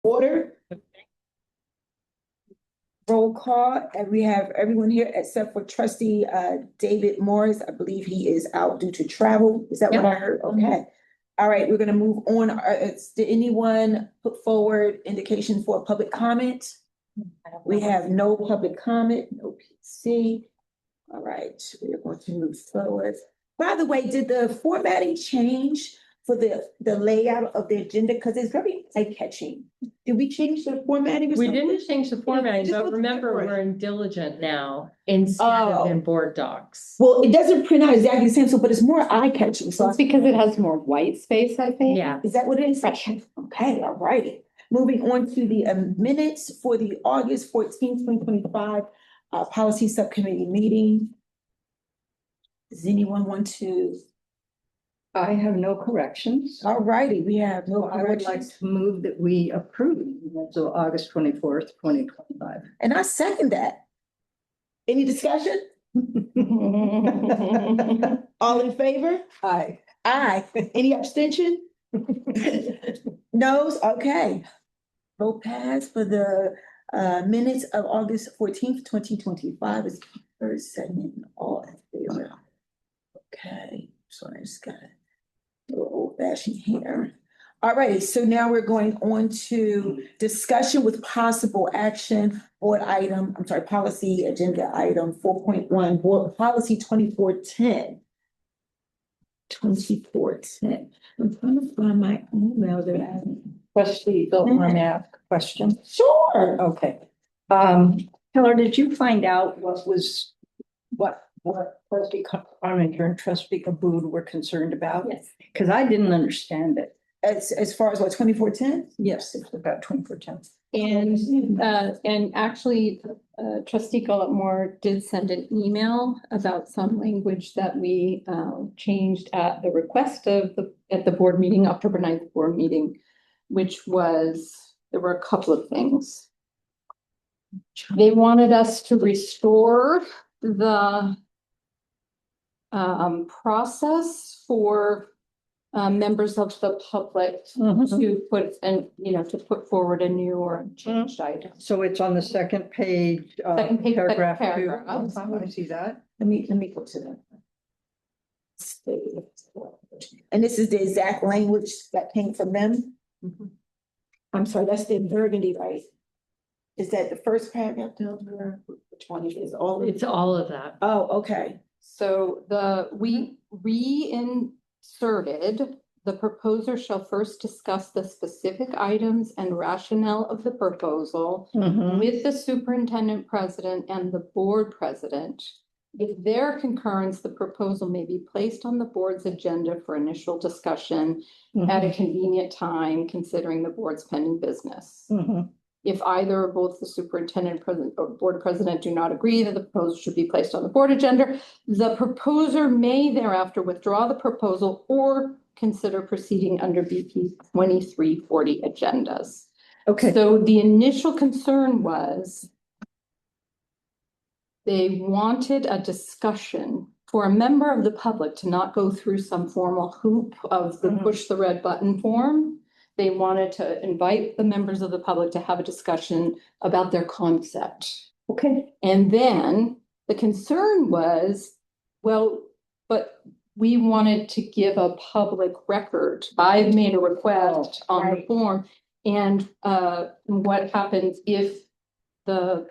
Order. Roll call, and we have everyone here except for trustee David Morris. I believe he is out due to travel. Is that what I heard? Okay. All right, we're gonna move on. Did anyone put forward indication for a public comment? We have no public comment, no PC. All right, we are going to move forward. By the way, did the formatting change for the layout of the agenda? Because it's very eye-catching. Did we change the formatting or We something? didn't change the formatting, just but looks remember, different. we're in Diligent now instead of in Board Docs. Well, it doesn't print out exactly the same, so, but it's more eye-catching, so. It's because it has more white space, I think. Yeah. Is that what it is? Right. Okay, all righty. Moving on to the minutes for the August 14th, 2025 policy subcommittee meeting. Does anyone want to? I have no corrections. All righty, we have no I would like corrections. to move that we approve the minutes of August 24th, 2025. And I second that. Any discussion? All in favor? Aye. Aye. Any abstention? Noes? Okay. Vote pass for the minutes of August 14th, 2025 is first, second, all in favor. Okay, sorry, I just got a little old fashioned here. All right, so now we're going on to discussion with possible action, policy agenda item 4.1, board policy 2410. 2410. I'm trying to find my email that I. Trustee Bill, want to ask a question? Sure. Okay. Heather, did you find out what trustee Carpenter and trustee Abood were concerned about? Yes. Because I didn't understand it. As far as what, 2410? Yes, it's about 2410. And actually, trustee Moore did send an email about some language that we changed at the request of at the board meeting, October 9th board meeting, which was, there were a couple of things. They wanted us to restore the process for members of the public to put to put forward a new or changed item. So it's on the second page, Second page, paragraph second 2. paragraph. I see that. Let me go to that. And this is the exact language that came from them? I'm sorry, that's the burgundy, right? Is that the first paragraph? Which one it is? All of it? It's all of that. Oh, okay. So we reinserted, the proposer shall first discuss the specific items and rationale of the proposal with the superintendent president and the board president. With their concurrence, the proposal may be placed on the board's agenda for initial discussion at a convenient time, considering the board's pending business. If either or both the superintendent president or board president do not agree that the proposal should be placed on the board agenda, the proposer may thereafter withdraw the proposal or consider proceeding under BP 2340 agendas. Okay. So the initial concern was they wanted a discussion for a member of the public to not go through some formal hoop of the push the red button form. They wanted to invite the members of the public to have a discussion about their concept. Okay. And then the concern was, well, but we wanted to give a public record. I've made a request on the form. And what happens if the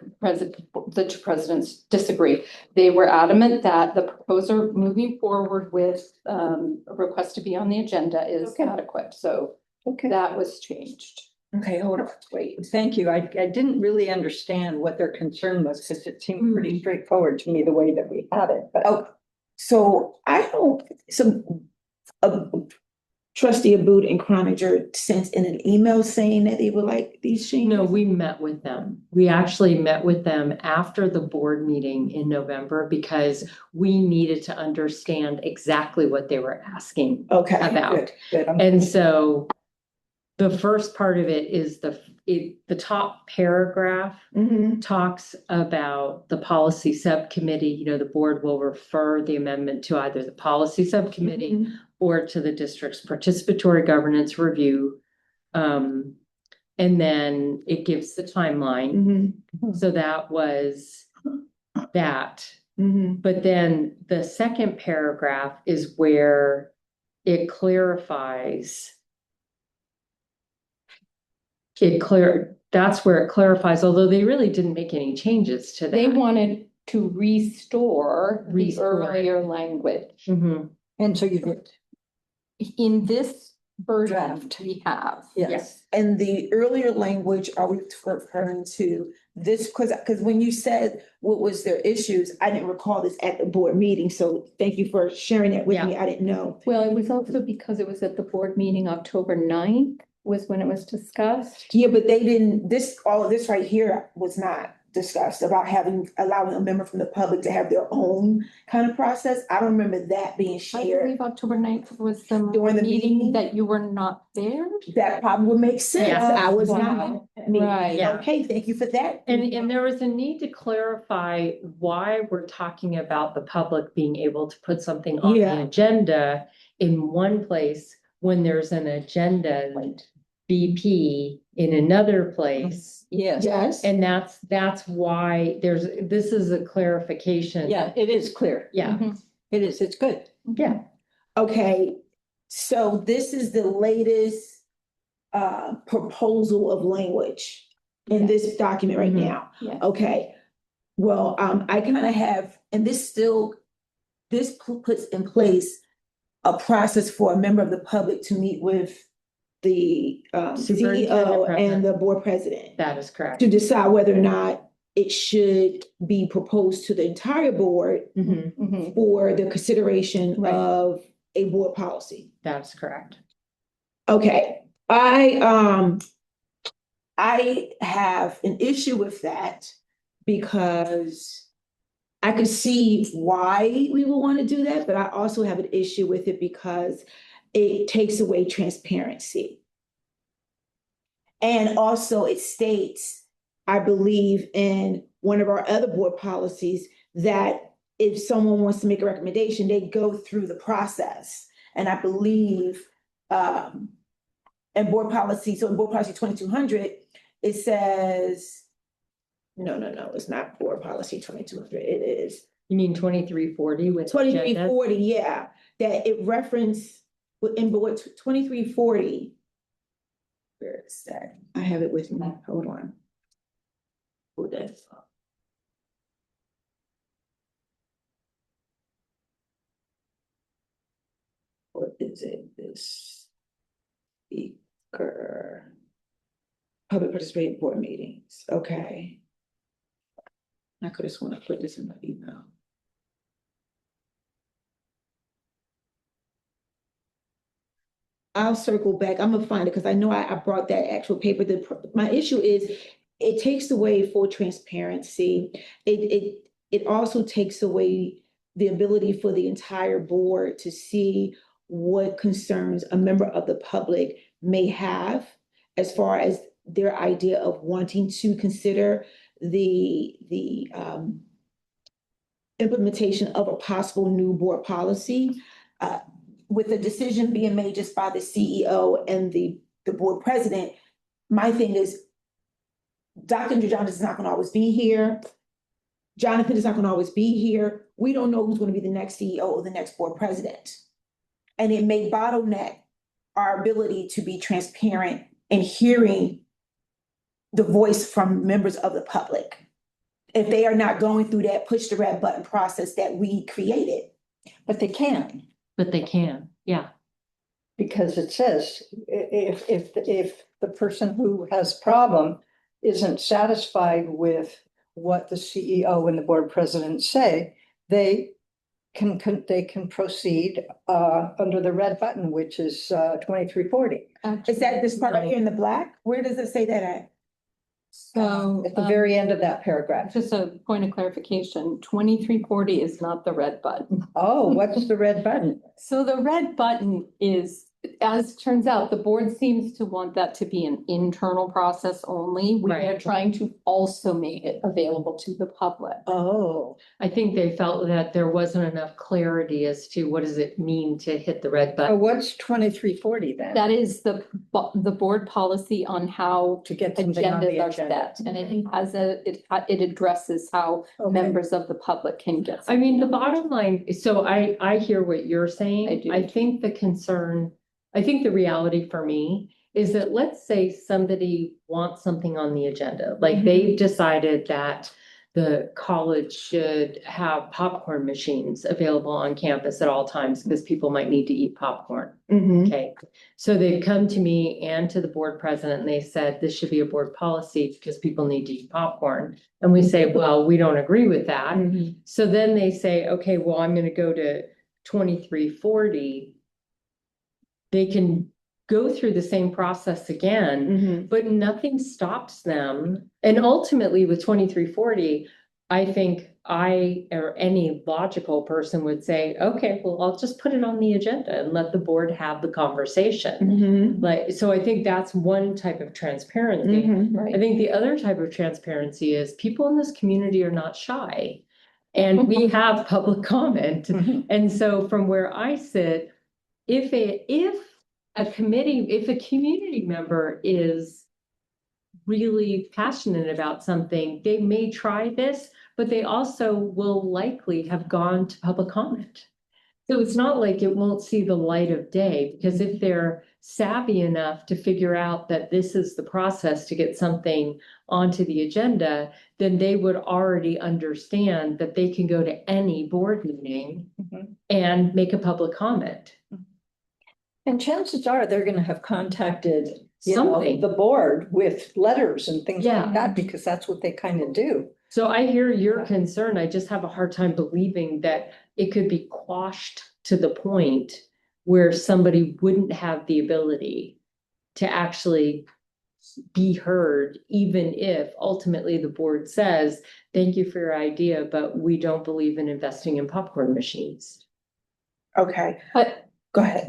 two presidents disagree? They were adamant that the proposer moving forward with a request to be on the agenda is adequate. So that was changed. Okay, hold on, wait. Thank you. I didn't really understand what their concern was because it seemed pretty straightforward to me the way that we had it. But So trustee Abood and Croninger sent in an email saying that they would like these changes? No, we met with them. We actually met with them after the board meeting in November because we needed to understand exactly what they were asking about. Good. And so the first part of it is the top paragraph talks about the policy subcommittee. The board will refer the amendment to either the policy subcommittee or to the district's participatory governance review And then it gives the timeline. So that was that. But then the second paragraph is where it clarifies. That's where it clarifies, although they really didn't make any changes to that. They wanted to restore the Restore it. earlier language. Mhm. And so you did, In this version Draft. we have. yes. And the earlier language, are we referring to this? Because when you said what was their issues, I didn't recall this at the board meeting. So thank you for sharing that with me. I didn't know. Well, it was also because it was at the board meeting October 9th was when it was discussed. Yeah, but they didn't, all of this right here was not discussed about allowing a member from the public to have their own kind of process. I don't remember that being I shared. believe October 9th was the During the meeting? meeting that you were not there. That probably would make sense. Yeah. I was Wow. not. at me. Right. Yeah. Okay, thank you for that. And there was a need to clarify why we're talking about the public being able to put something on Yeah. the agenda in one place when there's an agenda BP in another place. Yes, Yes. And that's why this is a clarification. yeah, it is clear. Yeah, Mhm. It is, it's good. yeah. Okay, so this is the latest proposal of language in this document right Mhm. now. Yes. Okay, well, I kind of have, and this puts in place a process for a member of the public to meet with the Superintendent CEO president. and the board president That is correct. to decide whether or not it should be proposed to the entire board Mhm. Mhm. for the consideration Right. of a board policy. That is correct. Okay, I have an issue with that because I can see why we would want to do that, but I also have an issue with it because it takes away transparency. And also it states, I believe in one of our other board policies, that if someone wants to make a recommendation, they go through the process. And I believe, in board policy 2200, it says, no, it's not board policy 2200, it is You mean 2340 with 2340, yeah, that it referenced in board 2340. Where is that? I have it with me, hold on. Hold that up. What is it, this speaker? Public participating board meetings, okay. I could just want to put this in my email. I'll circle back. I'm gonna find it because I know I brought that actual paper. My issue is it takes away full transparency. It also takes away the ability for the entire board to see what concerns a member of the public may have as far as their idea of wanting to consider the implementation of a possible new board policy. With the decision being made just by the CEO and the board president, my thing is Dr. Andrew is not gonna always be here. Jonathan is not gonna always be here. We don't know who's gonna be the next CEO or the next board president. And it may bottleneck our ability to be transparent and hearing the voice from members of the public. If they are not going through that push the red button process that we created. But they can, But they can, yeah. because it says if the person who has problem isn't satisfied with what the CEO and the board president say, they can proceed under the red button, which is 2340. Is that this part right here in the black? Where does it say that at? So. At the very end of that paragraph. Just a point of clarification, 2340 is not the red button. Oh, what's the red button? So the red button is as it turns out, the board seems to want that to be an internal process only. We are Right. trying to also make it available to the public. Oh. I think they felt that there wasn't enough clarity as to what does it mean to hit the red Oh, button. what's 2340 then? That is the board policy on how To get something on the agendas are agenda. set. And it has it addresses how Okay. members of the public can get. I mean, the bottom line, so I hear what you're saying. I do. I think the reality for me is that let's say somebody wants something on the agenda, like they've decided that the college should have popcorn machines available on campus at all times because people might need to eat popcorn. Okay, so they've come to me and to the board president and they said this should be a board policy because people need to eat popcorn. And we say, well, we don't agree with that. So then they say, okay, well, I'm gonna go to 2340. They can go through the same process again, but nothing stops them. And ultimately with 2340, I think or any logical person would say, okay, well, I'll just put it on the agenda and let the board have the conversation. Like, so I think that's one type of transparency. I think the other type of transparency is people in this community are not shy. And we have public comment. And so from where I sit, if a community member is really passionate about something, they may try this, but they also will likely have gone to public comment. So it's not like it won't see the light of day, because if they're savvy enough to figure out that this is the process to get something onto the agenda, then they would already understand that they can go to any board meeting and make a public comment. And chances are they're gonna have contacted, you know, Something. the board with letters and things Yeah. like that, because that's what they kind of do. So I hear your Yeah. concern. I just have a hard time believing that it could be quashed to the point where somebody wouldn't have the ability to actually be heard, even if ultimately the board says, thank you for your idea, but we don't believe in investing in popcorn machines. Okay, But go ahead.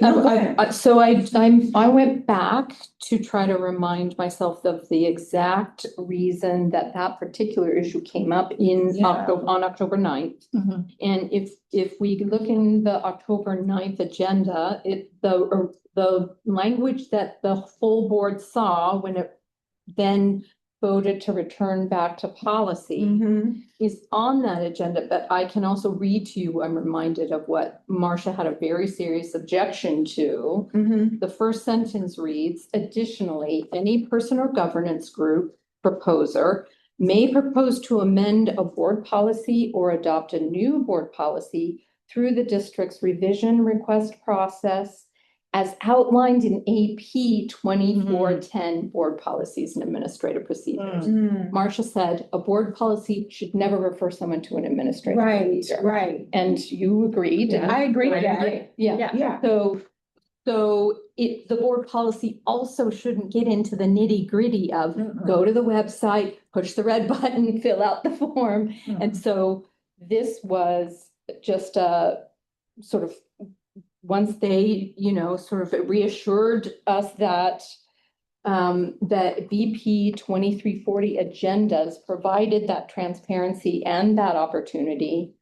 No, go ahead. so I went back to try to remind myself of the exact reason that particular issue came up in Yeah. on October 9th. And if we look in the October 9th agenda, the language that the full board saw when it then voted to return back to policy is on that agenda, but I can also read to you, I'm reminded of what Marcia had a very serious objection to. The first sentence reads, additionally, any person or governance group proposer may propose to amend a board policy or adopt a new board policy through the district's revision request process as outlined in AP 2410 Board Policies and Administrative Procedures. Marcia said a board policy should never refer someone to an administrative Right, procedure. right. And you agreed. and I agree with I that. agree. Yeah. Yeah. So the board policy also shouldn't get into the nitty gritty of go to the website, push the red button, fill out the form. And so this was just a sort of, once they, sort of reassured us that that BP 2340 agendas provided that transparency and that opportunity.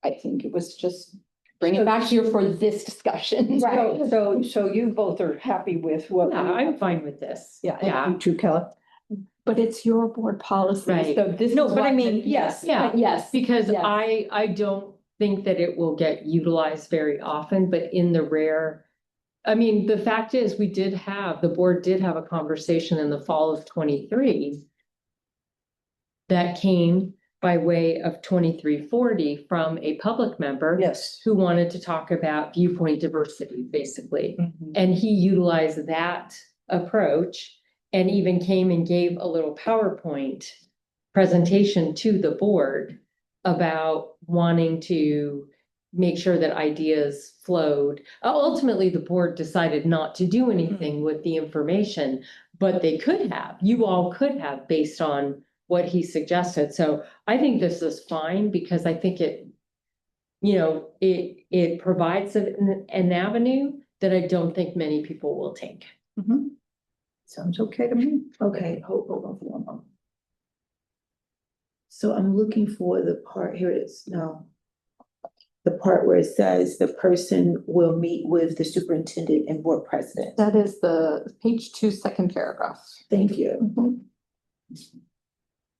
I think it was just bring it back here for this discussion. Right. So you both are happy with what? Yeah, I'm fine with this. Yeah, you too, Kelly. But it's your board policy, Right. so this. No, is but I what- mean, yes. Yeah. Yes. Because Yes. I don't think that it will get utilized very often, but in the rare. I mean, the fact is, the board did have a conversation in the fall of 23. That came by way of 2340 from a public member. Yes. Who wanted to talk about viewpoint diversity, basically. And he utilized that approach and even came and gave a little PowerPoint presentation to the board about wanting to make sure that ideas flowed. Ultimately, the board decided not to do anything with the information, but they could have, you all could have, based on what he suggested. So I think this is fine because I think it provides an avenue that I don't think many people will take. Mhm. Sounds okay to me. Okay, hold on for one moment. So I'm looking for the part, here it is, no. The part where it says the person will meet with the superintendent and board president. That is the page 2, second paragraph. Thank you. Mhm.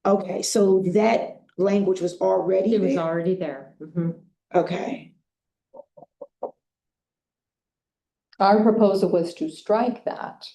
Okay, so that language was already It was there? already there. Mhm. Okay, Our proposal was to strike that.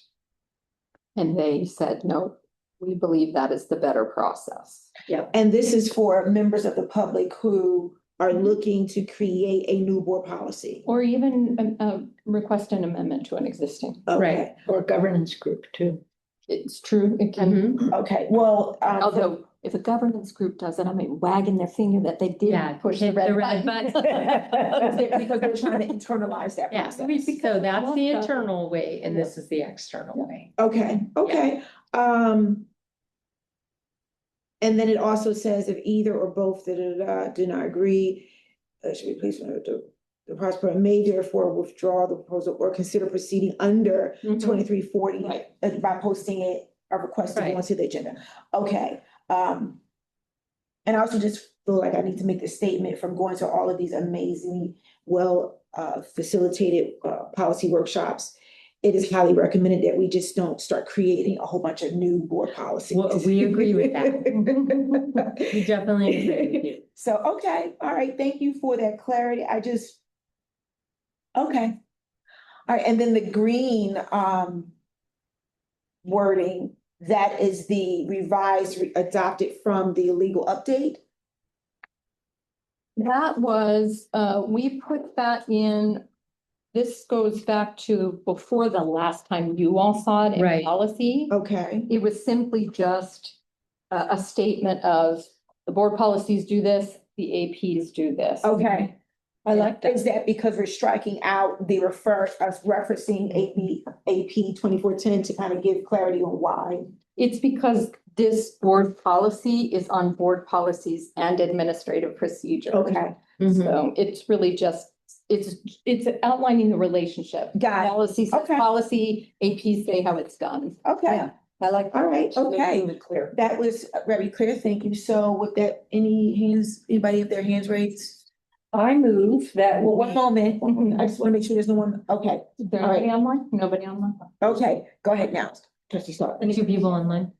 And they said, no, we believe that is the better process. and this is for members of the public who are looking to create a new board policy. Or even request an amendment to an existing. Okay, Or governance group too. It's true, it can. Mhm. okay, well, Although, if a governance group does it, I mean, wagging their finger that they Yeah, did push the hit the red red button. because they're trying to internalize that Yeah, process. so that's the internal way and this is the external way. Okay. And then it also says if either or both do not agree, should be placed on the prosecutor may therefore withdraw the proposal or consider proceeding under Mhm. 2340 Right. by posting a request to go Right. onto the agenda. Okay, and I also just feel like I need to make the statement from going to all of these amazingly well facilitated policy workshops. It is highly recommended that we just don't start creating a whole bunch of new board policies. Well, we agree with that. We definitely agree with you. So, okay, all right, thank you for that clarity. Okay. All right, and then the green wording, that is the revised, adopted from the legal update? That was, we put that in, this goes back to before the last time you all saw it in Right. policy. Okay, It was simply just a statement of the board policies do this, the APs do this. okay. I like that. Is that because we're striking out the referencing AP 2410 to kind of give clarity on why? It's because this board policy is on board policies and administrative procedure. Okay, Mhm. So it's really just, it's outlining the relationship. Got it. Policy says Okay. policy, APs say how it's done. okay, Yeah, I like. all right, okay. Move it clear. That was very clear, thank you. So with that, anybody have their hands raised? I move that. Well, one moment, I just want to make sure there's no one, okay, Is there All right. anybody online? Nobody online? okay, go ahead now, trustee Starr. Two people online.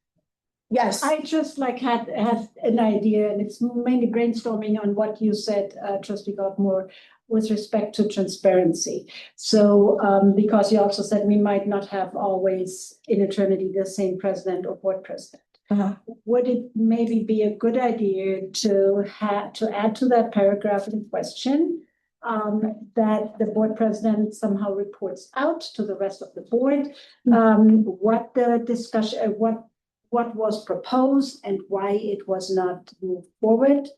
Yes, I just like had an idea, and it's mainly brainstorming on what you said, trustee Godmore, with respect to transparency. So, because you also said we might not have always in eternity the same president or board president. Uh-huh. Would it maybe be a good idea to add to that paragraph in question that the board president somehow reports out to the rest of the board what the discussion, what was proposed and why it was not moved forward.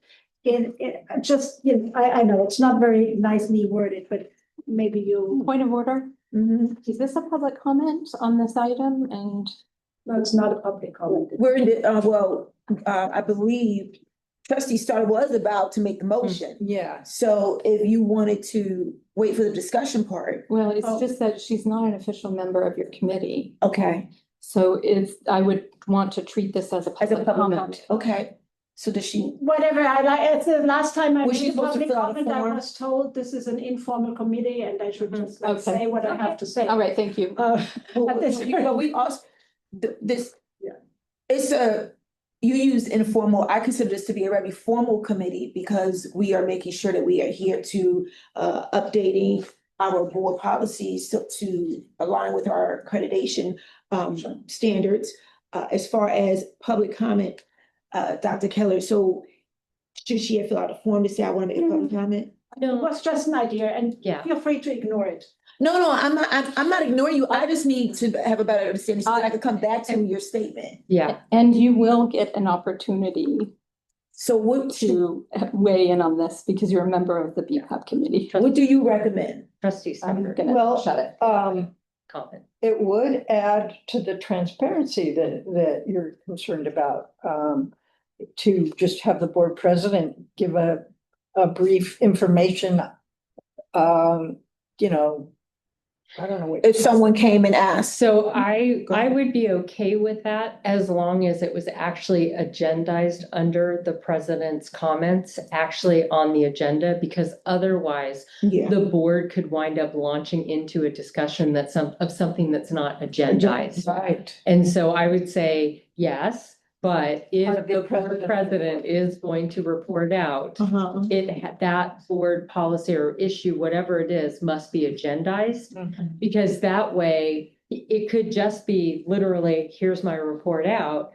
It just, I know it's not very nicely worded, but maybe you, Point of order, Mhm. is this a public comment on this item? And no, it's not a public comment. We're in the, I believe trustee Starr was about to make the motion. Yeah. So if you wanted to wait for the discussion part, well, it's Oh. just that she's not an official member of your committee. okay, So I would want to treat this as a as a public public comment. comment, okay. So does she, Whatever, I like, it's the last time I Was she made a supposed to public fill out a comment, I form? was told this is an informal committee and I should just like, Okay. say what I have to say. All right, thank you. At this well, we also, this. Yeah. It's you used informal, I consider this to be a very formal committee because we are making sure that we adhere to updating our board policies to align with our accreditation standards. As far as public comment, Dr. Keller, so should she have filled out a form to say I want to make a public comment? It was just an idea and Yeah. feel free to ignore it. No, I'm not ignoring you. I just need to have a better understanding so that I can come back to your statement. Yeah, And you will get an opportunity So what to weigh in on this because you're a member of the BPAP committee. what do you recommend? trustee I'm Snyder, gonna Well, shut it. comment. It would add to the transparency that you're concerned about. To just have the board president give a a brief information, you know, I don't know. what- If someone came and asked. So I Go ahead. would be okay with that as long as it was actually agendized under the president's comments, actually on the agenda, because otherwise Yeah. the board could wind up launching into a discussion of something that's not agendized. Right. And so I would say yes, but if the the board president is going to report out, that board policy or issue, whatever it is, must be agendized. Mhm. Because that way, it could just be literally, here's my report out.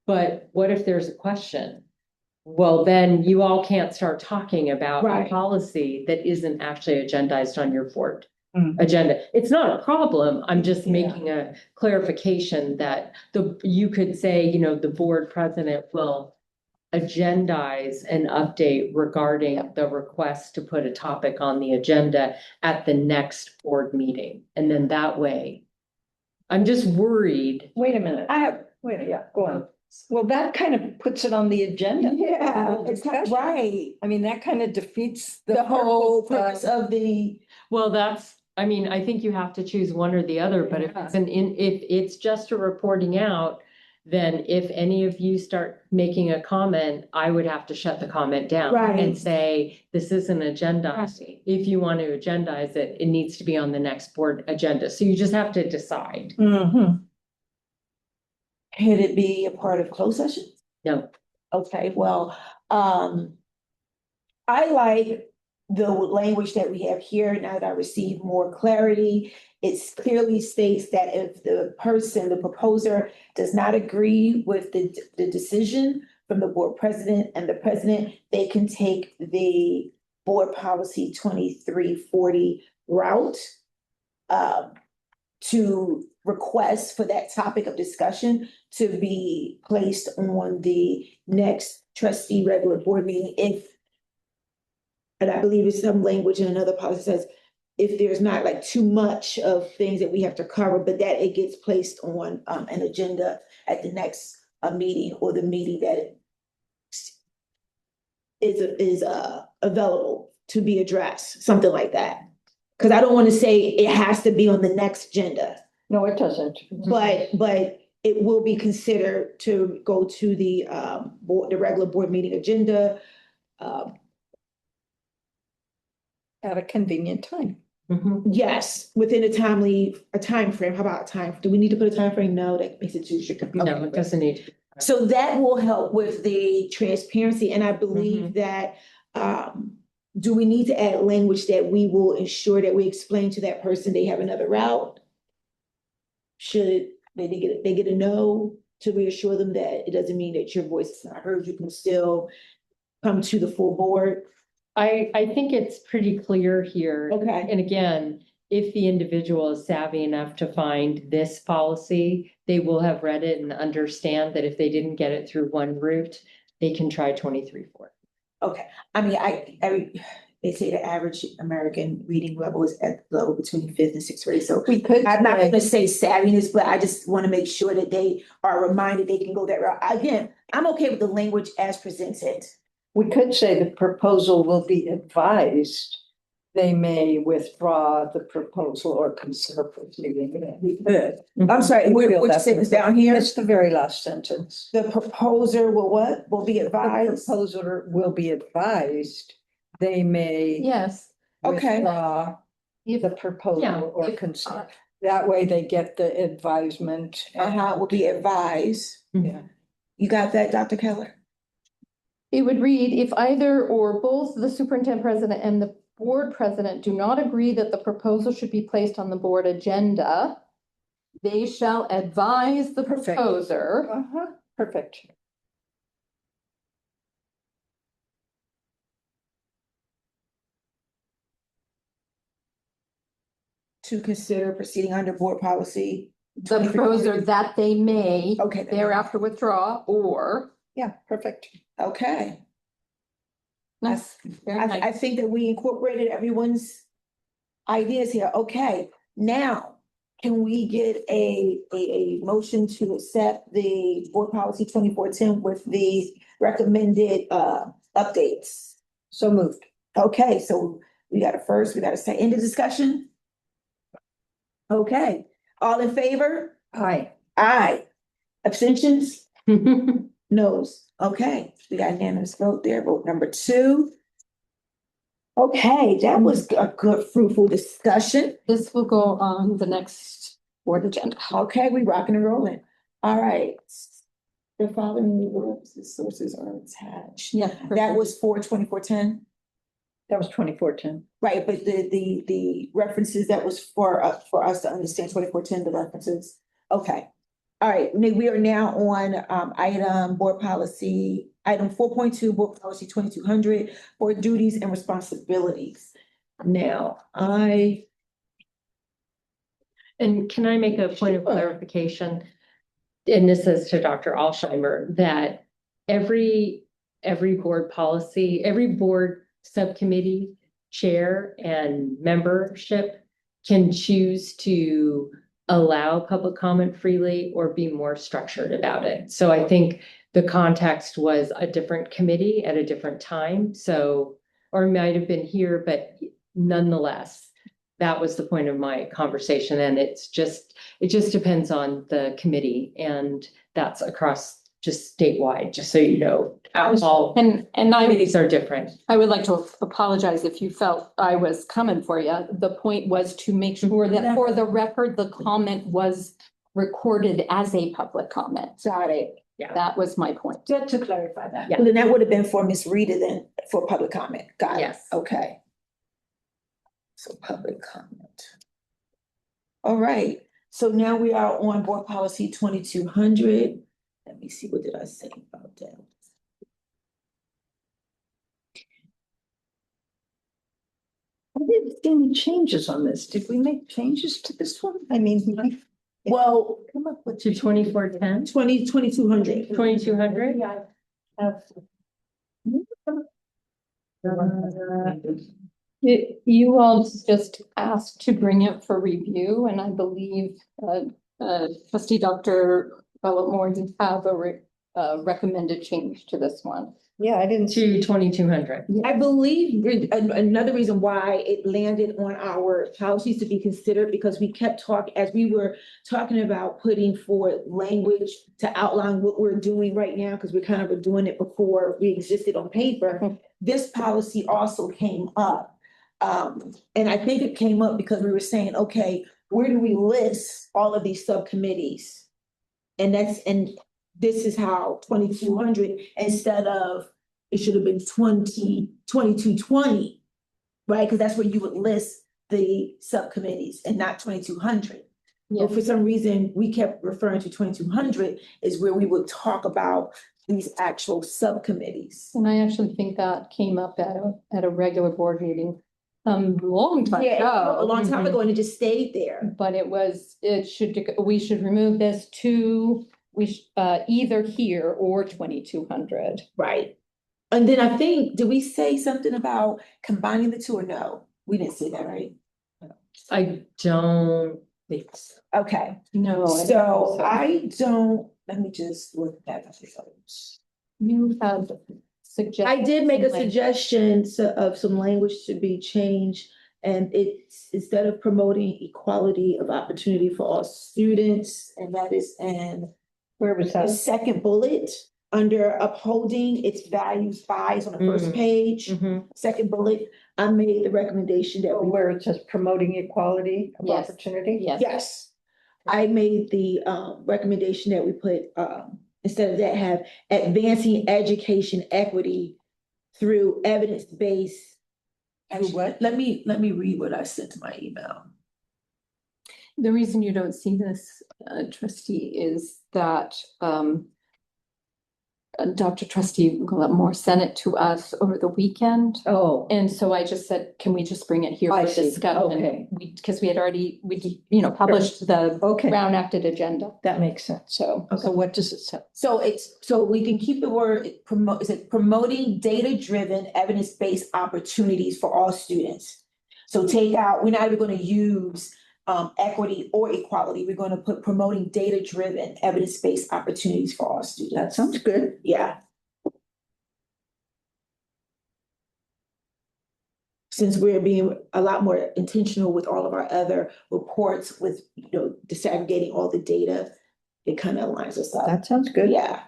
But what if there's a question? Well, then you all can't start talking about a Right. policy that isn't actually agendized on your board Mhm. agenda. It's not a problem. I'm just Yeah. making a clarification that you could say, the board president will agendize an update regarding the request to put a topic on the agenda at the next board meeting. And then that way, I'm just worried. Wait a minute. Yeah, go on. Well, that kind of puts it on the agenda. Yeah, it's Discussion. right. I mean, that kind of defeats The whole purpose purpose of the, Well, I think you have to choose one or the other, but if Yeah. if it's just a reporting out, then if any of you start making a comment, I would have to shut the comment down. Right. And say, this isn't agenda. If you want to agendize it, it needs to be on the next board agenda. So you just have to decide. Mhm. could it be a part of closed session? No. Okay, well, I like the language that we have here now that I received more clarity. It clearly states that if the proposer does not agree with the decision from the board president and the president, they can take the board policy 2340 route to request for that topic of discussion to be placed on the next trustee regular board meeting and I believe it's some language in another policy says, if there's not like too much of things that we have to cover, but that it gets placed on an agenda at the next meeting or the meeting that is available to be addressed, something like that. Because I don't want to say it has to be on the next agenda. No, it doesn't. But it will be considered to go to the regular board meeting agenda. At a convenient time. Yes, within a time frame. How about a time? Do we need to put a time frame? No, that makes it too strict. No, it doesn't need to be. So that will help with the transparency, and I believe that do we need to add language that we will ensure that we explain to that person they have another route? Should they get a no to reassure them that it doesn't mean that your voice is not heard, you can still come to the full board? I think it's pretty clear here. Okay. And again, if the individual is savvy enough to find this policy, they will have read it and understand that if they didn't get it through one route, they can try 2340. Okay, I mean, they say the average American reading level is at the level between fifth and sixth grade, so We could. I'm not gonna say savviness, but I just wanna make sure that they are reminded they can go that route. Again, I'm okay with the language as presented. We could say the proposal will be advised. They may withdraw the proposal or consider proceeding. We could. I'm sorry, We which feel that's- sentence down here? It's the very last sentence. The proposer will what? Will be The advised? proposer will be advised. They may Yes. Okay. withdraw If the proposal or if- consider. That way they get the advisement. Will be advised. Yeah. You got that, Dr. Keller? It would read, if either or both the superintendent president and the board president do not agree that the proposal should be placed on the board agenda, they shall advise the Perfect. proposer. Perfect. To consider proceeding under board policy. The proposer that they may Okay. thereafter withdraw or. Yeah, perfect. Okay. Nice. Very I nice. think that we incorporated everyone's ideas here. Okay, now, can we get a motion to accept the board policy 2410 with the recommended updates? So moved. Okay, so we got a first, we got a second, end of discussion? Okay, all in favor? Aye. Aye. Abstentions? Noes. Okay, we got unanimous vote there, vote number 2. Okay, that was a good fruitful discussion. This will go on the next board agenda. Okay, we rocking and rolling. All right. The following sources are attached. Yeah. That was for 2410, That was 2014. right? But the references that was for us to understand 2410, the references. Okay. All right, we are now on item board policy, item 4.2, board policy 2200, board duties and responsibilities. Now, And can I make a point of Sure. clarification? And this is to Dr. Alsheimer, that every board policy, every board subcommittee chair and membership can choose to allow public comment freely or be more structured about it. So I think the context was a different committee at a different time, so, or might have been here, but nonetheless, that was the point of my conversation, and it just depends on the committee, and that's across just statewide, just so you know. All And committees are different. I would like to apologize if you felt I was coming for you. The point was to make sure that for the record, the comment was recorded as a public comment. got it. That was my point. Just to clarify that. Yeah. Well, then that would have been for Miss Rita then, for public comment. Got it. Yes. Okay. So public comment. All right, so now we are on board policy 2200. Let me see, what did I say about that? I didn't see any changes on this. Did we make changes to this one? I mean, Well, come up with. To 2410, 2200. 2200? Yeah, I have- You all just asked to bring it for review, and I believe trustee Dr. Bellamore did have a recommended change to this one. Yeah, I didn't see. To 2200. I believe another reason why it landed on our policies to be considered, because we kept talking, as we were talking about putting forward language to outline what we're doing right now, because we kind of were doing it before we existed on paper. This policy also came up. And I think it came up because we were saying, okay, where do we list all of these subcommittees? And this is how 2200, instead of, it should have been 2220, right? Because that's where you would list the subcommittees and not 2200. But for some reason, we kept referring to 2200 is where we would talk about these actual subcommittees. And I actually think that came up at a regular board meeting long time Yeah, ago. a long time ago, and it just stayed there. But we should remove this to, either here or 2200. Right. And then I think, did we say something about combining the two or no? We didn't say that, right? I don't think so. Okay, No. so I don't, let me just look at those. You had suggested. I did make a some language. suggestion of some language to be changed. And it's, instead of promoting equality of opportunity for all students, and that is in Where was the that? second bullet, under upholding its values bias on the first page, second bullet, I made the recommendation that we. Where it says promoting equality of Yes. opportunity? Yes. Yes. I made the recommendation that we put, instead of that, have advancing education equity through evidence-based. Through what? Let me read what I sent to my email. The reason you don't see this, trustee, is that Dr. Trustee Moore sent it to us over the weekend. Oh, And so I just said, can we just bring it here I for see. discussion? Okay. Because we had already, published the okay, Brown acted agenda. that makes sense. So So what does it say? So we can keep the word promote, is it promoting data-driven, evidence-based opportunities for all students? So take out, we're not even gonna use equity or equality, we're gonna put promoting data-driven, evidence-based opportunities for all students. That sounds good. Yeah. since we're being a lot more intentional with all of our other reports with, disaggregating all the data, it kind of aligns us up. That sounds good. Yeah.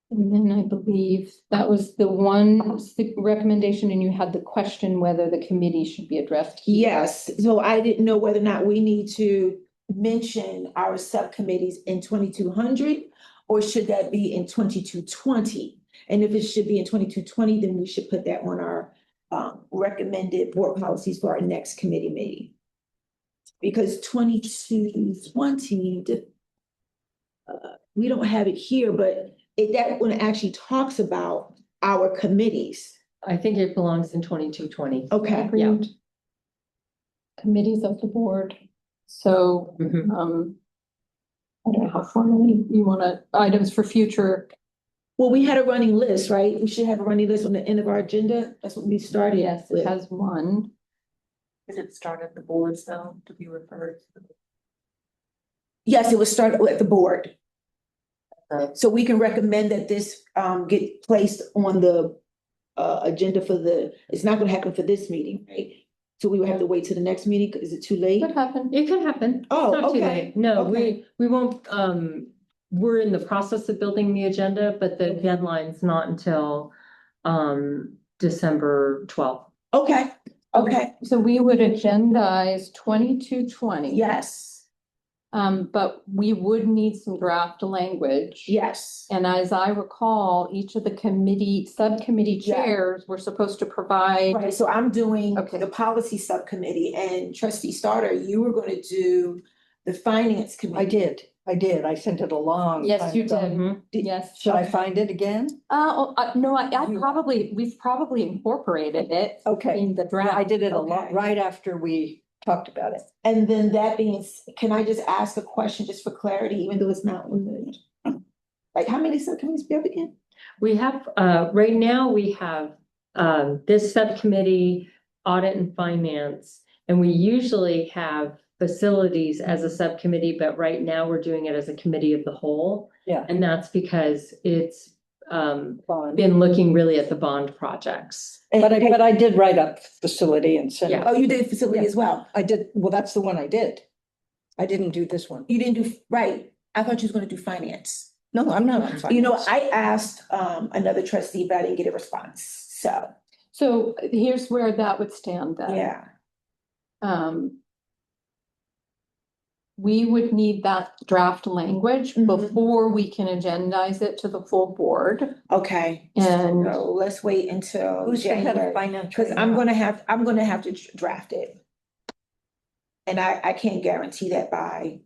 And then I believe that was the one recommendation, and you had the question whether the committee should be addressed here. Yes, so I didn't know whether or not we need to mention our subcommittees in 2200, or should that be in 2220? And if it should be in 2220, then we should put that on our recommended board policies for our next committee meeting. Because 2220, we don't have it here, but that one actually talks about our committees. I think it belongs in 2220. Okay. Agreed. Committees of the board. So, Mhm. I don't know how formally you wanna, items for future. Well, we had a running list, right? We should have a running list on the end of our agenda. That's what we started. Yes, it with. has one. Did it start at the boards though, to be referred? Yes, it was started at the board. Okay. So we can recommend that this get placed on the agenda for it's not gonna happen for this meeting, right? So we will have to wait till the next meeting. Is it too late? What happened? It could happen. Oh, It's not too okay. late. No, Okay. we won't, we're in the process of building the agenda, but the deadline's not until December 12th. Okay, okay, So we would agendize 2220. yes, But we would need some draft language. yes. And as I recall, each of the subcommittee Yeah. chairs were supposed to provide. Right, so I'm doing Okay. the policy subcommittee, and trustee Starter, you were gonna do the finance committee. I did. I sent it along. Yes, you did. Mhm. Yes. Should I find it again? No, we've probably incorporated it Okay. in the draft. I did it a lot, Okay. right after we talked about it. And then that being, can I just ask a question just for clarity, even though it's not on the, like, how many subcommittees we have again? We have, right now, we have this subcommittee, audit and finance, and we usually have facilities as a subcommittee, but right now we're doing it as a committee of the whole. Yeah. And that's because it's Fine. been looking really at the bond projects. But I did write up facility and send it. Yeah. Oh, you did facility Yeah. as well? I did, well, that's the one I did. I didn't do this one. You didn't do, right, I thought you was gonna do finance. No, I'm not on finance. You know, I asked another trustee, but I didn't get a response, so, So here's where that would stand then. yeah. We would need that draft language Mhm. before we can agendize it to the full board. Okay, And so let's wait until Who's the head of January, finance? cause right I'm now? gonna have to draft it. And I can't guarantee that by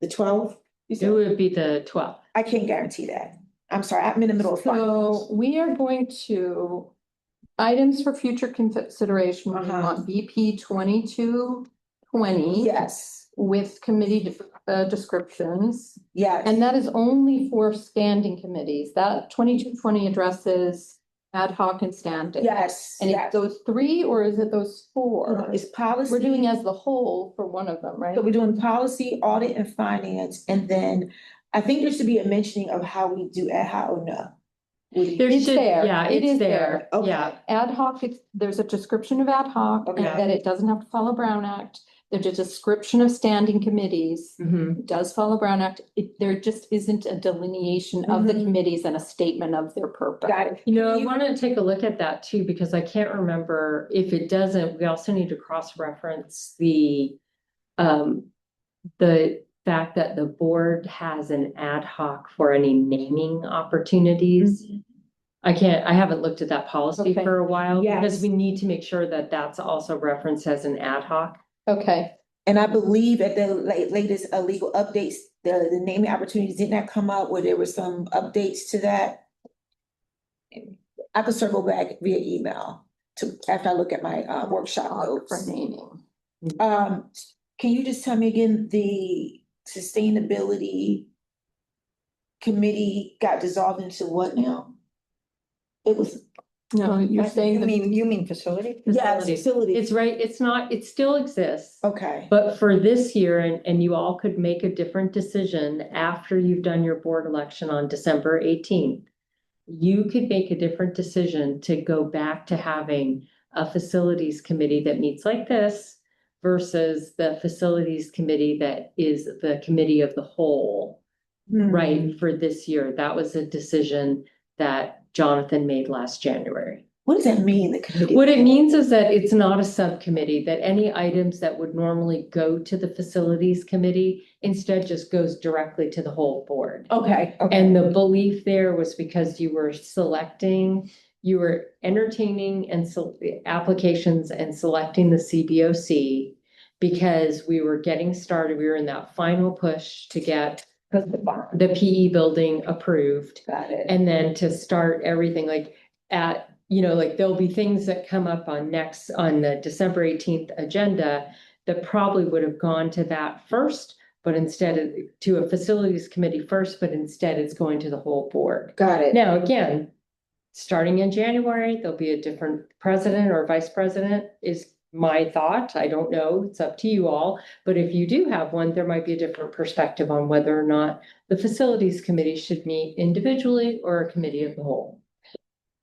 the 12th. It would be the 12th. I can't guarantee that. I'm sorry, I'm in the middle of finals. so we are going to, items for future consideration, we Uh-huh. want BP 2220. Yes, With committee descriptions. yes. And that is only for standing committees. That 2220 addresses ad hoc and standing. Yes, And it's yes. those three, or is it those four? It's policy. We're doing as the whole for one of them, right? So we're doing policy, audit and finance, and then I think there should be a mentioning of how we do ad hoc or no. What do you- There It's should- there. Yeah, It it's is there. Okay. Yeah. Ad hoc, there's a description of ad hoc, and Okay. that it doesn't have to follow Brown Act. There's a description of standing committees. Mhm. It does follow Brown Act. There just isn't a delineation of the Mhm. committees and a statement of their purpose. Got it. You know, I want to take a look at that too, because I can't remember if it doesn't, we also need to cross-reference the fact that the board has an ad hoc for any naming opportunities. I haven't looked at that policy Okay. for a while, because Yes. we need to make sure that that's also referenced as an ad hoc. Okay, And I believe at the latest legal updates, the naming opportunities did not come up where there were some updates to that. I could circle back via email after I look at my workshop for notes. naming. Can you just tell me again, the sustainability committee got dissolved into what now? It was, No, you're saying You mean facility? yes, facility. It's right, it still exists. Okay, But for this year, and you all could make a different decision after you've done your board election on December 18th. you could make a different decision to go back to having a facilities committee that meets like this versus the facilities committee that is the committee of the whole, right, for this year. That was a decision that Jonathan made last January. What does that mean, the committee? What it means is that it's not a subcommittee, that any items that would normally go to the facilities committee instead just goes directly to the whole board. Okay, okay. And the belief there was because you were entertaining and applications and selecting the CBOC because we were getting started, we were in that final push to get the PE building approved. Got it. And then to start everything like like there'll be things that come up on the December 18th agenda that probably would have gone to that first, but instead to a facilities committee first, but instead it's going to the whole board. Got it. Now, again, starting in January, there'll be a different president or vice president is my thought. I don't know. It's up to you all. But if you do have one, there might be a different perspective on whether or not the facilities committee should meet individually or a committee of the whole.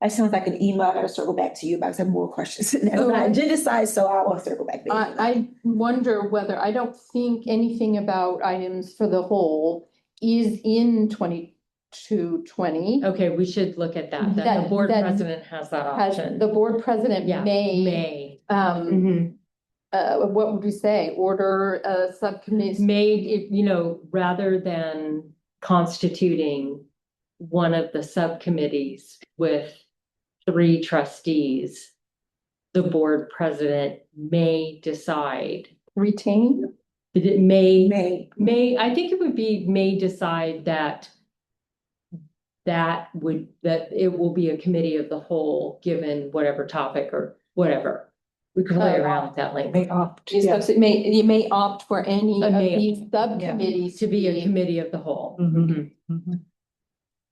That sounds like an email. I gotta circle back to you about some more questions. Oh, I did decide, so I will circle back. I wonder whether, I don't think anything about items for the whole is in 2220. Okay, we should look at that. Then the board That president has that Has option. the board president Yeah, may, Mhm. what would we say, order a subcommittee? Made, rather than constituting one of the subcommittees with 3 trustees, the board president may decide. Retain? It May. I think it would be may decide that it will be a committee of the whole, given whatever topic or whatever. We can play around with that language. May opt, yeah. You may opt for any of May- these subcommittees To be a committee of the whole. Mhm, mhm.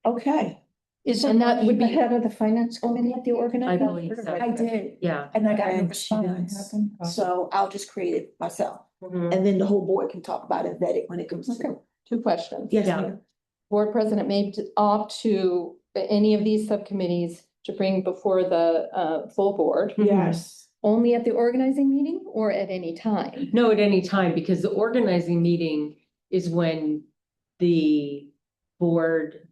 Okay, Isn't And that that would the be- head of the finance committee at the I organization? believe so. I did, Yeah. and I got no And she didn't response. happen? So I'll just create it myself, Mhm. and then the whole board can talk about it, vet it when it comes Okay. to. 2 questions. Yes, Yeah. ma'am. Board president may opt to any of these subcommittees to bring before the full board, Yes. only at the organizing meeting or at any time? No, at any time, because the organizing meeting is when the board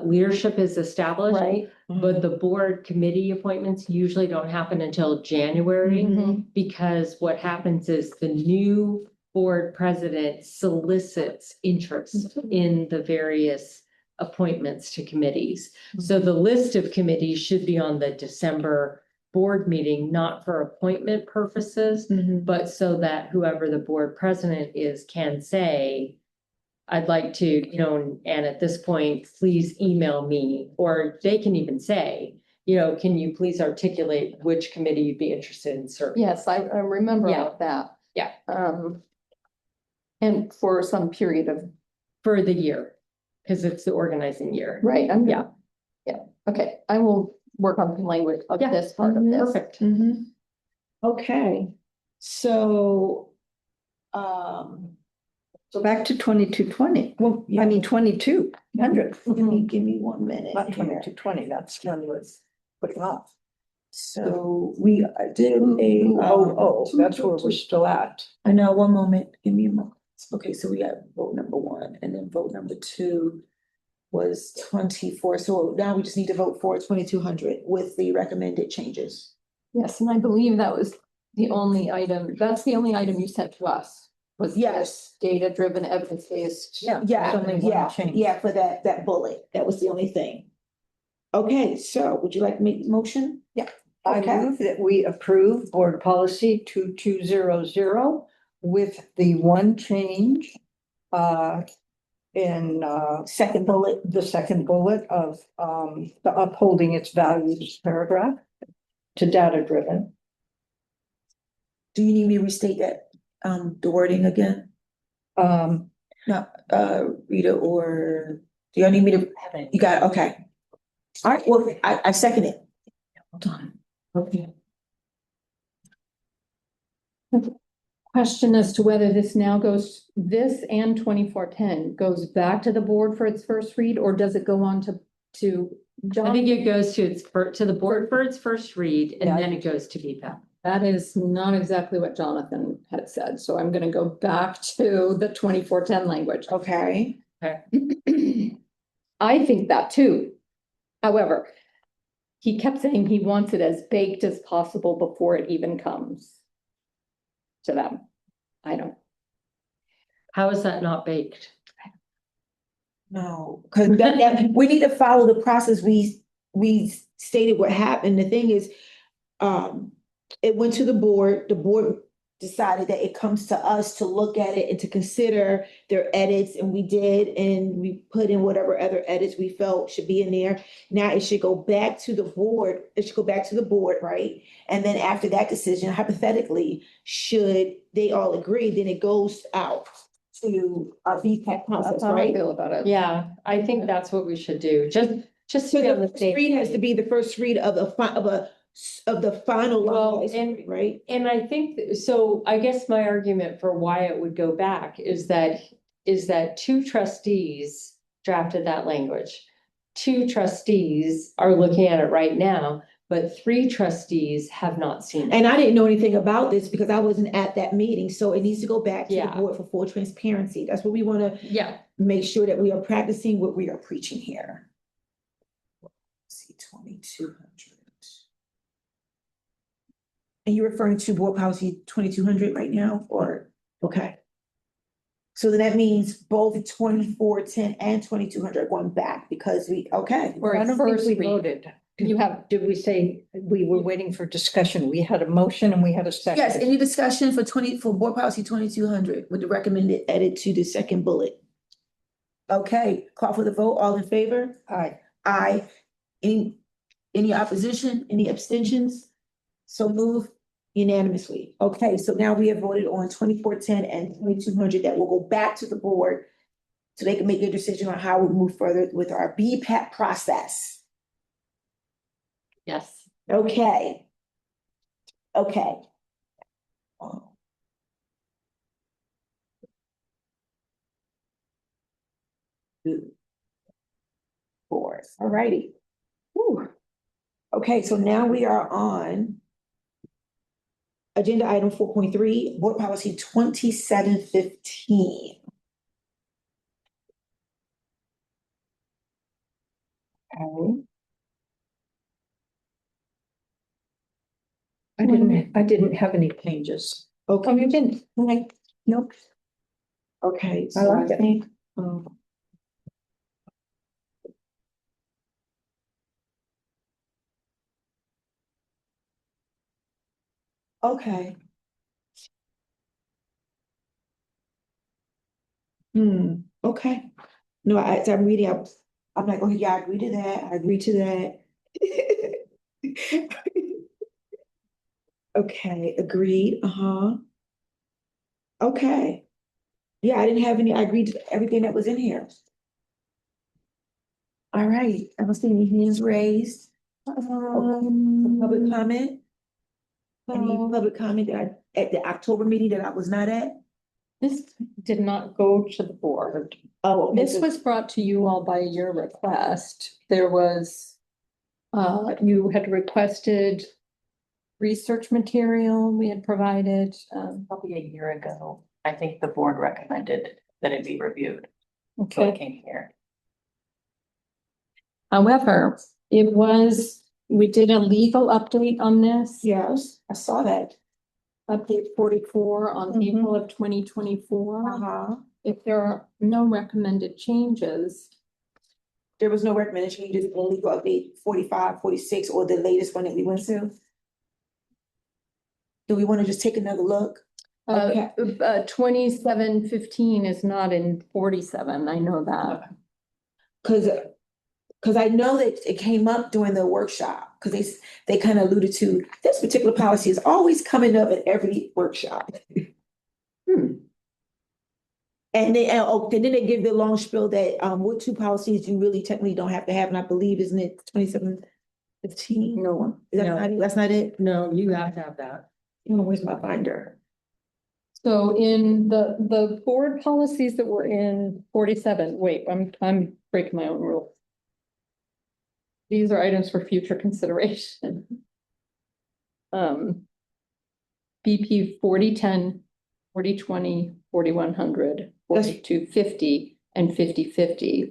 leadership is established. Right? But the board committee appointments usually don't happen until January. Mhm. Because what happens is the new board president solicits interest in the various appointments to committees. So the list of committees should be on the December board meeting, not for appointment purposes, but so that whoever the board president is can say, I'd like to, and at this point, please email me, or they can even say, can you please articulate which committee you'd be interested in serving? Yes, I remember Yeah. about that. Yeah. And for some period of, For the year, because it's the organizing year. right, Yeah. Yeah, okay, I will work on the language of Yeah. this part of this. Perfect. Mm-hmm. Okay, so, So back to 2220. well, I mean, 2200. give me 1 minute Not here. 2220, that's when it was put off. So we did a. That's where we're still at. I know, 1 moment, give me a moment. Okay, so we got vote number 1, and then vote number 2 was 24, so now we just need to vote for 2200 with the recommended changes. Yes, and I believe that was the only item, that's the only item you sent to us. Was Yes. data-driven, evidence-based. Yeah. Yeah, There's only one yeah, change. yeah, for that bullet, that was the only thing. Okay, so would you like to make the motion? I Okay. move that we approve board policy 2200 with the one change in Second bullet, the second bullet of the upholding its values paragraph to data driven. do you need me to restate that, the wording again? No, Rita, or do y'all need me to, you got it, okay. All right, well, I second it. Hold on. Okay. Question as to whether this now this and 2410 goes back to the board for its first read, or does it go on to to I think John. it goes to to the board for its first read, and Yeah. then it goes to BPAP. That is not exactly what Jonathan had said, so I'm gonna go back to the 2410 language. Okay. I think that too. However, he kept saying he wants it as baked as possible before it even comes to them. I don't. How is that not baked? No, because we need to follow the process. We stated what happened. The thing is, it went to the board decided that it comes to us to look at it and to consider their edits, and we did, and we put in whatever other edits we felt should be in there. Now it should go back to the board, right? And then after that decision, hypothetically, should they all agree, then it goes out to a BPAC process, That's how I right? feel about it. Yeah, I think that's what we should do, just to So be on the the first same. read has to be the first read of the final. Well, license, right? And I think, so I guess my argument for why it would go back is that two trustees drafted that language. Two trustees are looking at it right now, but three trustees have not seen it. And I didn't know anything about this because I wasn't at that meeting, so it needs to go back to the Yeah. board for full transparency. That's what we wanna Yeah, make sure that we are practicing what we are preaching here. See, 2200. And you're referring to board policy 2200 right now, or, okay. So then that means both 2410 and 2200 are going back because okay. Or I don't think first we read. voted. You have, Did we say we were waiting for discussion? We had a motion and we had a second. Yes, any discussion for board policy 2200 with the recommended edit to the second bullet? Okay, call for the vote, all in favor? Aye. Aye. Any opposition, any abstentions? So move unanimously. Okay, so now we have voted on 2410 and 2200 that will go back to the board so they can make their decision on how we move further with our BPAP process. yes. Okay. Okay. Oh. Two, four, all righty. Whew. Okay, so now we are on agenda item 4.3, board policy 2715. Okay. I didn't have any changes. Okay. you didn't? Okay. Nope. Okay, I so I like it. think, okay. Okay. No, as I'm reading, I'm like, oh, yeah, I agree to that, I agree to that. Okay, agreed, Okay. Yeah, I didn't have any, I agreed to everything that was in here. All right, I don't see any hands raised. Public comment? Any public comment at the October meeting that I was not at? this did not go to the board. Oh, This was brought to you all by your request. There was, you had requested research material we had provided, Probably a year ago, I think the board recommended that it be reviewed, so it okay. came here. However, we did a legal update on this. yes, I saw that. Update 44 on Mhm. April of 2024. If there are no recommended changes, There was no recommendation, you just only go update 45, 46, or the latest one that we went to? Do we want to just take another look? Okay. 2715 is not in 47. I know that. Cause I know that it came up during the workshop, cause they kind of alluded to, this particular policy is always coming up at every workshop. And then they give the long spiel that, what two policies you really technically don't have to have, and I believe, isn't it 2715? No. Is that No. not it? That's not it? No, you have to have that. Where's my binder? So in the board policies that were in 47, wait, I'm breaking my own rule. these are items for future consideration. BP 4010, 4020, 4100, 4250, and 5050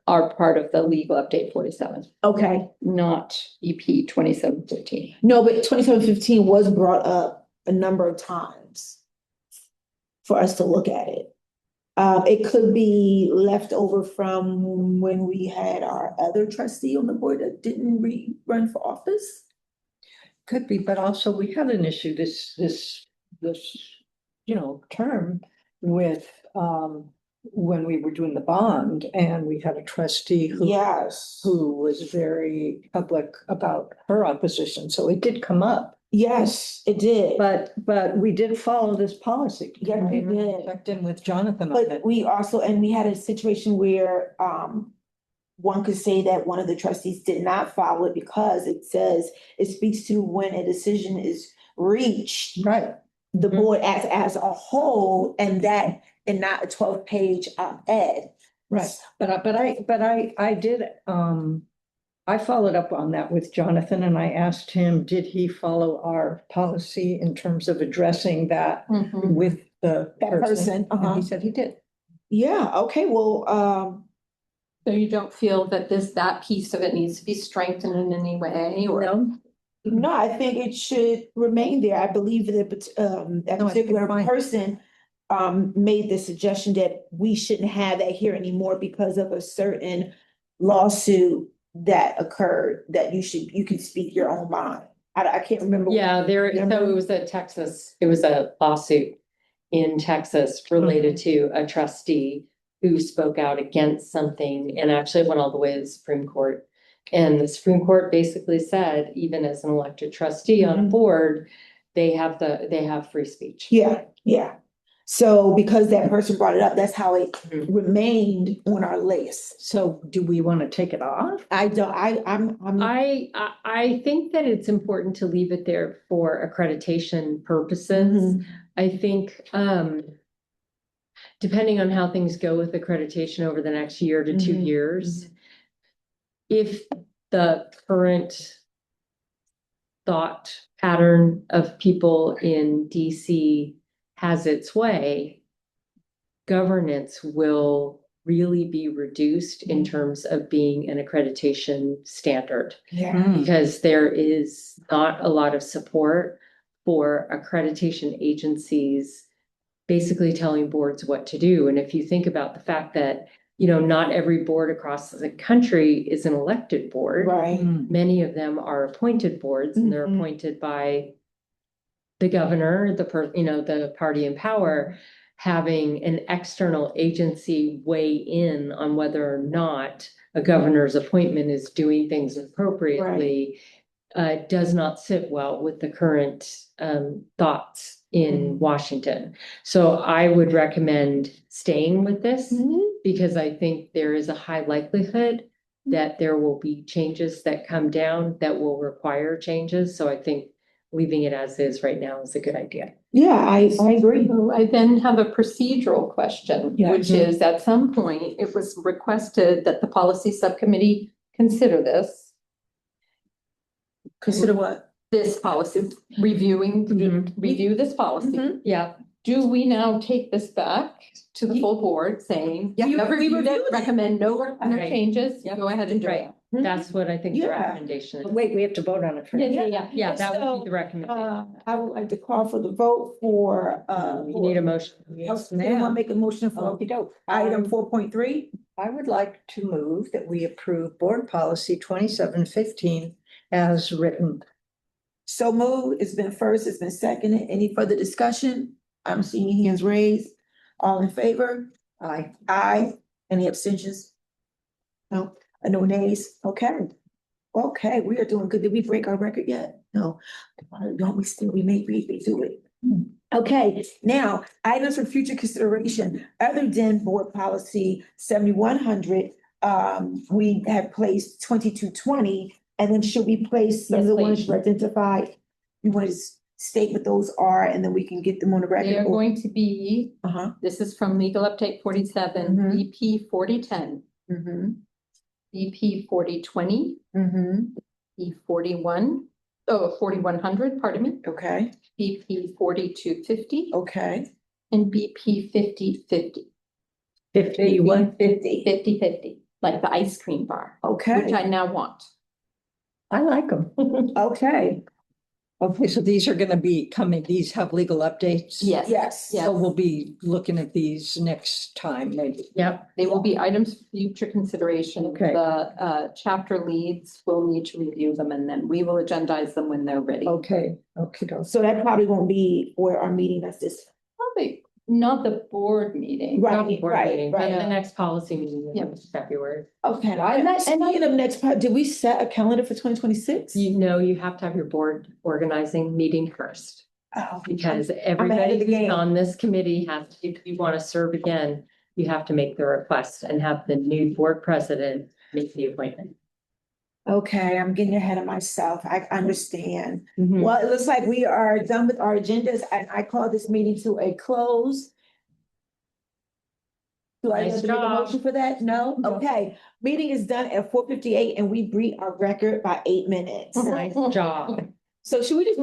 are part of the legal update 47, Okay, not EP 2715. no, but 2715 was brought up a number of times for us to look at it. It could be left over from when we had our other trustee on the board that didn't run for office. Could be, but also we had an issue this, term with, when we were doing the bond and we had a trustee Yes. who was very public about her opposition. So it did come up, Yes, it did. but we did follow this policy. Yeah, we did. Checked in with Jonathan on But it. we also, and we had a situation where, one could say that one of the trustees did not follow it because it says, it speaks to when a decision is reached, Right. the board acts as a whole and not a 12-page op-ed. Right, but I did, I followed up on that with Jonathan and I asked him, did he follow our policy in terms of addressing that with the That person? person, And uh-huh. he said he did. Yeah, okay, well, So you don't feel that that piece of it needs to be strengthened in any way or? no, I think it should remain there. I believe that, that No, I think it's particular fine. person made the suggestion that we shouldn't have that here anymore because of a certain lawsuit that occurred, that you can speak your own mind. I can't remember. Yeah, so Remember? it was a lawsuit in Texas related to a trustee who spoke out against something and actually went all the way to the Supreme Court. And the Supreme Court basically said, even as an elected trustee on a board, they have free speech. Yeah. So because that person brought it up, that's how it Mhm. remained on our list. So do we want to take it off? I don't, I'm. I think that it's important to leave it there for accreditation purposes. Mhm. I think, depending on how things go with accreditation over the next year to 2 Mhm. years, if the current thought pattern of people in DC has its way, governance will really be reduced in terms of being an accreditation standard. Yeah. Because there is not a lot of support for accreditation agencies basically telling boards what to do. And if you think about the fact that, not every board across the country is an elected board. Right. Many of them are appointed boards and they're Mhm. appointed by the governor, the party in power. Having an external agency weigh in on whether or not a governor's appointment is doing things appropriately does not sit well with the current thoughts in Washington. So I would recommend staying with this because I think there is a high likelihood that there will be changes that come down that will require changes. So I think leaving it as is right now is a good idea. Yeah, I agree. So I then have a procedural question, Yeah. which is at some point, it was requested that the policy subcommittee consider Consider what? this policy, Mhm. review this policy. Mhm. Yeah, Do we now take this back to the full board saying, Yeah, you have we reviewed reviewed it, it. recommend no other Right. changes, Yep. go ahead and do it. right. That's what I think the Yeah. recommendation is. Wait, we have to vote on it first. Yeah, that would be the recommendation. I would like to call for the vote for, You need a motion. Yes, anyone ma'am. make a motion for Okey-doke. item 4.3? I would like to move that we approve board policy 2715 as written. So moved, it's been first, it's been seconded. Any further discussion? I'm seeing hands raised. All in favor? Aye. Aye. Any abstentions? No, no nays? Okay. Okay, we are doing good. Did we break our record yet? No. Don't we may do it. Okay, now, items for future consideration, other than board policy 7100, we have placed 2220. And then should we place some of Yes, the ones please. you identified? You want to state what those are and then we can get them on the record? They are going to be, Uh-huh. this is from Legal Update 47, Mhm. EP 4010, Mm-hmm. BP 4020, Mm-hmm, BP 4100, pardon me, okay, BP 4250, okay. and BP 5050. 5150. 50/50, like the ice cream bar, which Okay, I now want. I like them. okay, Okay, so these are gonna be coming, these have legal updates? Yes. yes. Yes. So we'll be looking at these next time, maybe. Yep, They will be items for future consideration. Okay. The chapter leads will need to review them and then we will agendize them when they're ready. Okay, okay. So that probably won't be for our meeting, that's this. Probably not the board meeting. Right. not the board meeting, but right. the next policy meeting Yep. in February. Okay, And I- speaking of next part, did we set a calendar for 2026? You know, you have to have your board organizing meeting first. Oh, Because ahead of everybody the who's game. on this committee has, if you want to serve again, you have to make the request and have the new board president make the appointment. Okay, I'm getting ahead of myself. I understand. Mhm. Well, it looks like we are done with our agendas and I call this meeting to a close. Do I Nice have to make a job. motion for that? No? Okay. Meeting is done at 4:58 and we beat our record by 8 minutes. Nice job. So should we just